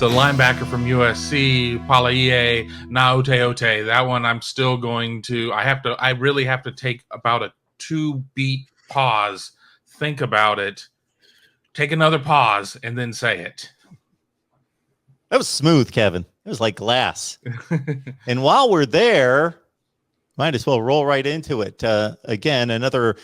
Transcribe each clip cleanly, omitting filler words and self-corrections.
the linebacker from USC, Palaie, Gaoteote. That one I'm still going to. I really have to take about a 2-beat pause, think about it, take another pause, and then say it. That was smooth, Kevin. It was like glass. And while we're there, might as well roll right into it. Again, another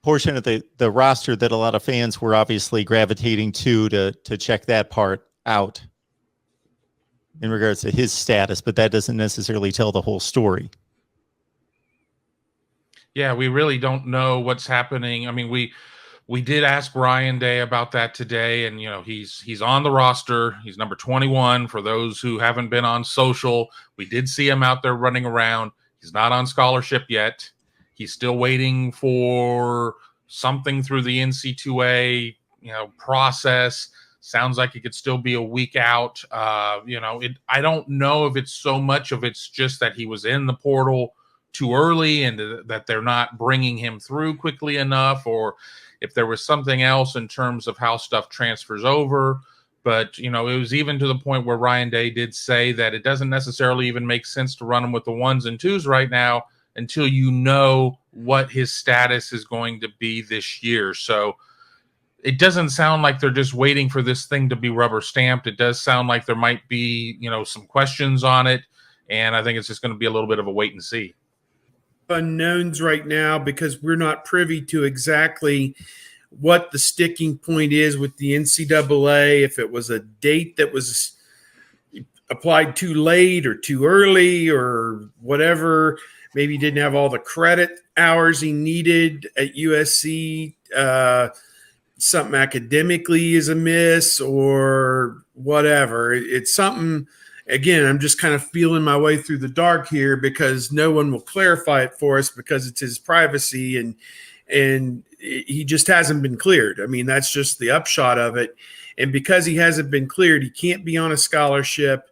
portion of the roster that a lot of fans were obviously gravitating to check that part out in regards to his status, but that doesn't necessarily tell the whole story. Yeah, we really don't know what's happening. I mean, we did ask Ryan Day about that today, and he's on the roster. He's number 21 for those who haven't been on social. We did see him out there running around. He's not on scholarship yet. He's still waiting for something through the NCAA, process. Sounds like it could still be a week out. I don't know if it's so much of it's just that he was in the portal too early and that they're not bringing him through quickly enough, or if there was something else in terms of how stuff transfers over. But, it was even to the point where Ryan Day did say that it doesn't necessarily even make sense to run him with the 1s and 2s right now until you know what his status is going to be this year. So it doesn't sound like they're just waiting for this thing to be rubber stamped. It does sound like there might be, some questions on it. And I think it's just going to be a little bit of a wait and see. Unknowns right now because we're not privy to exactly what the sticking point is with the NCAA, if it was a date that was applied too late or too early or whatever. Maybe he didn't have all the credit hours he needed at USC. Something academically is amiss or whatever. It's something, again, I'm just kind of feeling my way through the dark here because no one will clarify it for us because it's his privacy and he just hasn't been cleared. I mean, that's just the upshot of it. And because he hasn't been cleared, he can't be on a scholarship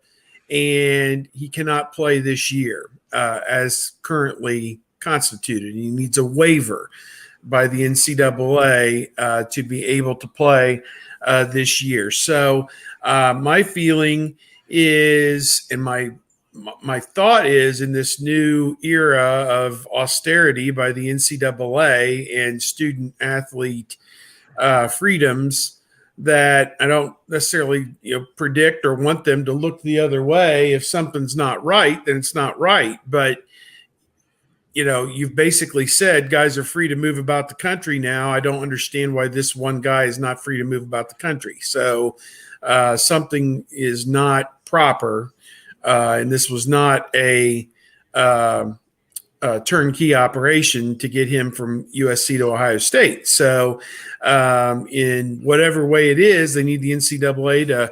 and he cannot play this year as currently constituted. He needs a waiver by the NCAA to be able to play this year. So my feeling is, and my thought is, in this new era of austerity by the NCAA and student athlete freedoms, that I don't necessarily predict or want them to look the other way. If something's not right, then it's not right. But you've basically said guys are free to move about the country now. I don't understand why this one guy is not free to move about the country. So something is not proper. And this was not a turnkey operation to get him from USC to Ohio State. So in whatever way it is, they need the NCAA to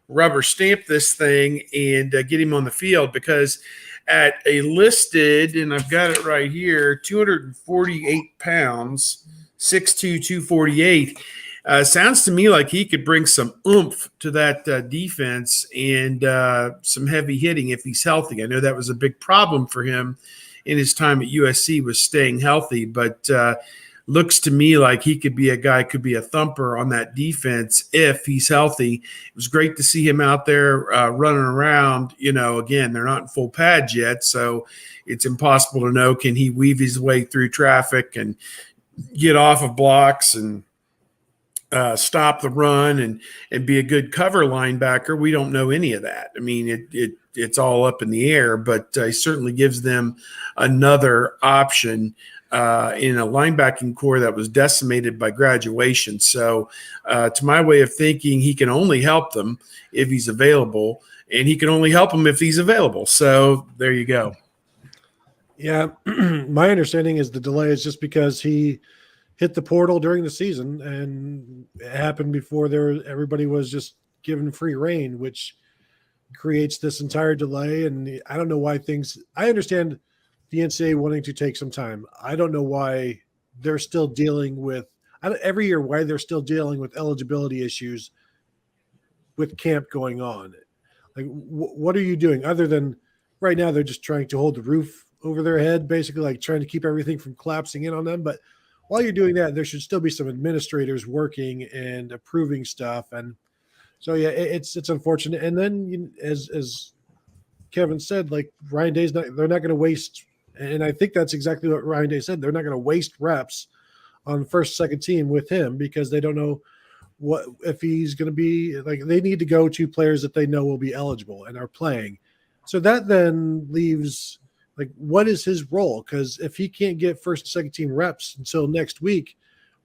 rubber stamp this thing and get him on the field, because at a listed, and I've got it right here, 248 pounds, 6'2", 248, sounds to me like he could bring some oomph to that defense and some heavy hitting if he's healthy. I know that was a big problem for him in his time at USC, was staying healthy, but looks to me like he could be a guy, could be a thumper on that defense if he's healthy. It was great to see him out there running around. Again, they're not in full pads yet, so it's impossible to know, can he weave his way through traffic and get off of blocks and stop the run and be a good cover linebacker. We don't know any of that. I mean, it's all up in the air, but he certainly gives them another option in a linebacking core that was decimated by graduation. So to my way of thinking, he can only help them if he's available, and he can only help them if he's available. So there you go. Yeah. My understanding is the delay is just because he hit the portal during the season, and it happened before everybody was just given free reign, which creates this entire delay. And I don't know why I understand the NCAA wanting to take some time. I don't know why they're still dealing with every year, why they're still dealing with eligibility issues with camp going on. Like, what are you doing other than right now? They're just trying to hold the roof over their head, basically, like trying to keep everything from collapsing in on them. But while you're doing that, there should still be some administrators working and approving stuff. And so, yeah, it's unfortunate. And then as Kevin said, like Ryan Day's they're not going to waste. And I think that's exactly what Ryan Day said. They're not going to waste reps on first, second team with him because they don't know what if he's going to be like. They need to go to players that they know will be eligible and are playing. So that then leaves like, what is his role? Because if he can't get first and second team reps until next week,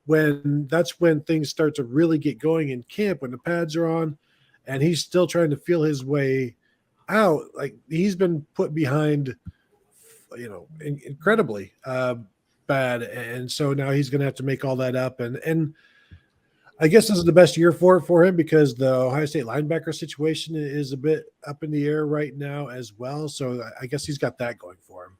that's when things start to really get going in camp, when the pads are on and he's still trying to feel his way out. Like he's been put behind, incredibly bad. And so now he's going to have to make all that up. And I guess this is the best year for him because the Ohio State linebacker situation is a bit up in the air right now as well. So I guess he's got that going for him.